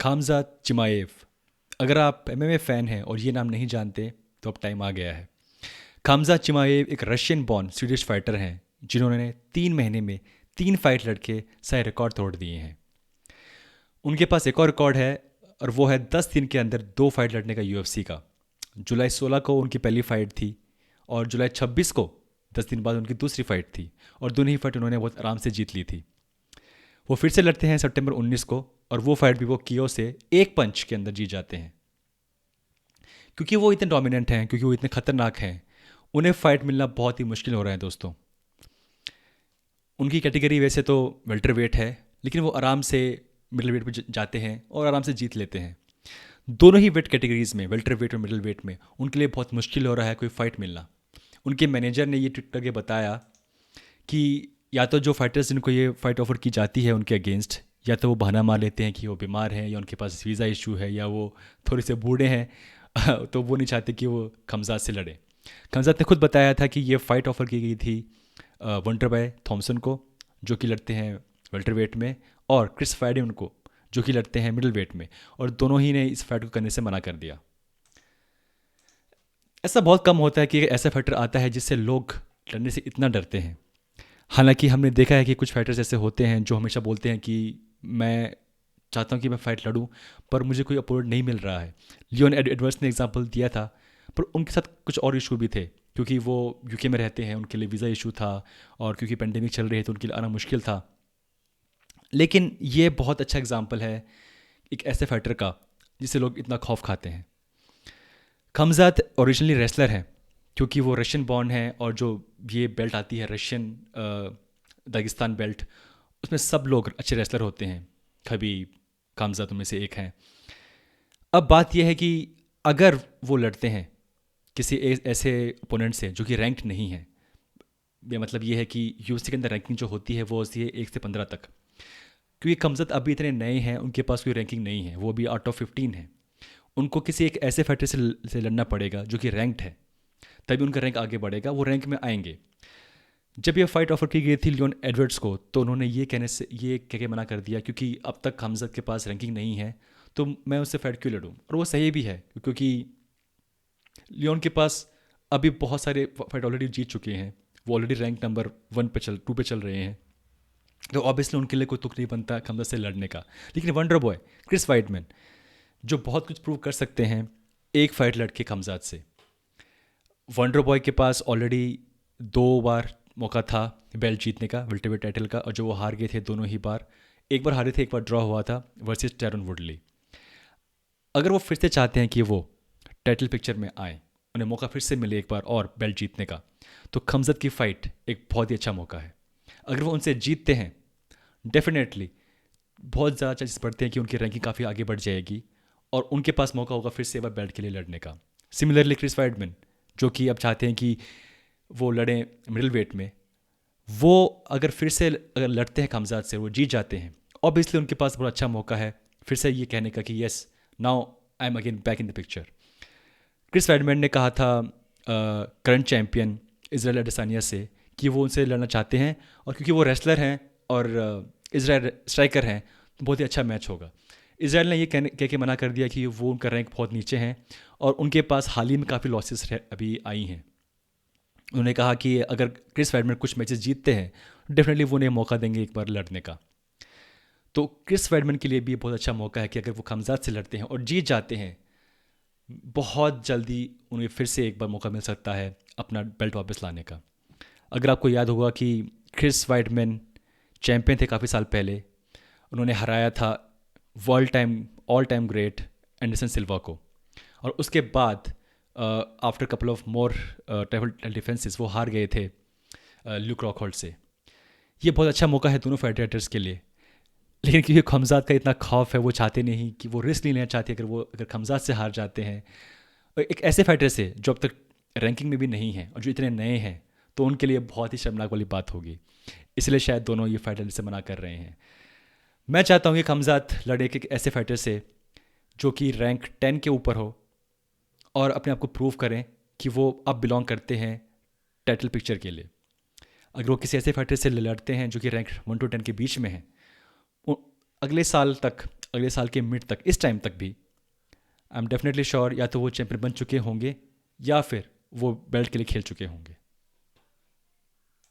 खामज़ात चिमाएव। अगर आप MMA fan हैं और ये नाम नहीं जानते तो अब टाइम आ गया है। खामज़ात चिमाएव एक रशियन बॉर्न स्वीडिश फाइटर हैं जिन्होंने 3 महीने में 3 फाइट लड़के सारे रिकॉर्ड तोड़ दिए हैं। उनके पास एक और रिकॉर्ड है और वो है 10 दिन के अंदर 2 फाइट लड़ने का यूएफसी का। जुलाई 16 को उनकी पहली फ़ाइट थी और जुलाई 26 को 10 दिन बाद उनकी दूसरी फ़ाइट थी और दोनों ही फाइट उन्होंने बहुत आराम से जीत ली थी। वो फिर से लड़ते हैं सितंबर 19 को और वो फाइट भी वो कियो से एक पंच के अंदर जीत जाते हैं। क्योंकि वो इतने डोमिनेंट हैं, क्योंकि वो इतने खतरनाक हैं, उन्हें फ़ाइट मिलना बहुत ही मुश्किल हो रहा है दोस्तों। उनकी कैटेगरी वैसे तो वेल्टर वेट है, लेकिन वो आराम से मिडल वेट पे जाते हैं और आराम से जीत लेते हैं। दोनों ही वेट कैटेगरीज में, वेल्टर वेट और मिडल वेट में, उनके लिए बहुत मुश्किल हो रहा है कोई फ़ाइट मिलना। उनके मैनेजर ने ये ट्वीट करके बताया कि या तो जो फाइटर्स जिनको ये फ़ाइट ऑफर की जाती है उनके अगेंस्ट, या तो वो बहाना मार लेते हैं कि वो बीमार हैं या उनके पास वीज़ा इशू है या वो थोड़े से बूढ़े हैं तो वो नहीं चाहते कि वो खमजात से लड़े। खमजात ने खुद बताया था कि ये फ़ाइट ऑफर की गई थी वंटर बॉय थॉमसन को, जो कि लड़ते हैं वेल्टर वेट में, और क्रिस फायडेन को, जो कि लड़ते हैं मिडिल वेट में, और दोनों ही ने इस फाइट को करने से मना कर दिया। ऐसा बहुत कम होता है कि ऐसा फाइटर आता है जिससे लोग लड़ने से इतना डरते हैं। हालांकि हमने देखा है कि कुछ फाइटर्स ऐसे होते हैं जो हमेशा बोलते हैं कि मैं चाहता हूं कि मैं फ़ाइट लड़ूं पर मुझे कोई अपोनेंट नहीं मिल रहा है। लियोन एडवर्ड्स ने एग्जांपल दिया था, पर उनके साथ कुछ और इशू भी थे क्योंकि वो यूके में रहते हैं, उनके लिए वीज़ा इशू था, और क्योंकि पेंडेमिक चल रही है तो उनके लिए आना मुश्किल था। लेकिन ये बहुत अच्छा एग्जाम्पल है एक ऐसे फाइटर का जिसे लोग इतना खौफ खाते हैं। खमजात ओरिजिनली रेसलर हैं क्योंकि वो रशियन बॉर्न है, और जो ये बेल्ट आती है रशियन दागिस्तान बेल्ट, उसमें सब लोग अच्छे रेसलर होते हैं। खबीब खमजात उनमें से एक हैं। अब बात यह है कि अगर वो लड़ते हैं किसी ऐसे ओपोनेंट से जो कि रैंक्ड नहीं है, ये मतलब ये है कि यूएफसी के अंदर रैंकिंग जो होती है वो होती है 1 से 15 तक, क्योंकि खमजात अभी इतने नए हैं, उनके पास कोई रैंकिंग नहीं है, वो अभी आउट ऑफ 15 है। उनको किसी एक ऐसे फाइटर से लड़ना पड़ेगा जो कि रैंक्ड है, तभी उनका रैंक आगे बढ़ेगा, वो रैंक में आएंगे। जब ये फाइट ऑफर की गई थी लियोन एडवर्ड्स को, तो उन्होंने ये कह के मना कर दिया क्योंकि अब तक हमज़द के पास रैंकिंग नहीं है, तो मैं उससे फाइट क्यों लड़ूं। और वो सही भी है क्योंकि लियोन के पास अभी बहुत सारे फाइट ऑलरेडी जीत चुके हैं, वो ऑलरेडी रैंक नंबर 2 पे चल रहे हैं, तो ऑब्वियसली उनके लिए कोई तुक नहीं बनता हमज़द से लड़ने का। लेकिन वंडर बॉय क्रिस वाइडमैन, जो बहुत कुछ प्रूव कर सकते हैं एक फ़ाइट लड़के हमज़द से। वंडर बॉय के पास ऑलरेडी 2 बार मौका था बेल्ट जीतने का, वेल्टरवेट टाइटल का, और जो वो हार गए थे दोनों ही बार। एक बार हारे थे, एक बार ड्रॉ हुआ था वर्सेस टैरन वुडली। अगर वो फिर से चाहते हैं कि वो टाइटल पिक्चर में आए, उन्हें मौका फिर से मिले एक बार और बेल्ट जीतने का, तो खमज़त की फ़ाइट एक बहुत ही अच्छा मौका है। अगर वो उनसे जीतते हैं, डेफिनेटली बहुत ज़्यादा चांसेस बढ़ते हैं कि उनकी रैंकिंग काफ़ी आगे बढ़ जाएगी और उनके पास मौका होगा फिर से एक बार बेल्ट के लिए लड़ने का। सिमिलरली क्रिस वाइडमैन, जो कि अब चाहते हैं कि वो लड़ें मिडिल वेट में, वो अगर फिर से अगर लड़ते हैं खमजात से, वो जीत जाते हैं, ऑब्वियसली उनके पास बहुत अच्छा मौका है फिर से ये कहने का कि yes, now I am again back in the picture. Chris Weidman ने कहा था करंट चैम्पियन इज़राइल अडेसानिया से कि वो उनसे लड़ना चाहते हैं, और क्योंकि वो रेसलर हैं और इज़राइल स्ट्राइकर हैं तो बहुत ही अच्छा मैच होगा। इज़राइल ने ये कह के मना कर दिया कि वो उनका रैंक बहुत नीचे हैं और उनके पास हाल ही में काफ़ी लॉसेस अभी आई हैं। उन्होंने कहा कि अगर क्रिस वेडमैन कुछ मैचेस जीतते हैं, डेफिनेटली वो उन्हें मौका देंगे एक बार लड़ने का। तो क्रिस वेडमैन के लिए भी बहुत अच्छा मौका है कि अगर वो खमजात से लड़ते हैं और जीत जाते हैं, बहुत जल्दी उन्हें फिर से एक बार मौका मिल सकता है अपना बेल्ट वापस लाने का। अगर आपको याद होगा कि क्रिस वेडमैन चैम्पियन थे काफ़ी साल पहले, उन्होंने हराया था ऑल टाइम ग्रेट एंडरसन सिल्वा को, और उसके बाद after couple of more title defences वो हार गए थे ल्यूक रॉकहोल्ड से। ये बहुत अच्छा मौका है दोनों फाइटर्स के लिए, लेकिन क्योंकि खमजात का इतना खौफ है, वो चाहते नहीं कि वो रिस्क नहीं लेना चाहते अगर खमजात से हार जाते हैं, और एक ऐसे फाइटर से जो अब तक रैंकिंग में भी नहीं है और जो इतने नए हैं, तो उनके लिए बहुत ही शर्मनाक वाली बात होगी। इसलिए शायद दोनों ये फाइटर से मना कर रहे हैं। मैं चाहता हूँ कि खमजात लड़े एक ऐसे फाइटर से जो कि रैंक 10 के ऊपर हो और अपने आप को प्रूव करें कि वो अब बिलोंग करते हैं टाइटल पिक्चर के लिए। अगर वो किसी ऐसे फाइटर से लड़ते हैं जो कि रैंक 1 to 10 के बीच में है, अगले साल तक अगले साल के मिड तक, इस टाइम तक भी आई एम डेफिनेटली श्योर या तो वो चैंपियन बन चुके होंगे या फिर वो बेल्ट के लिए खेल चुके होंगे।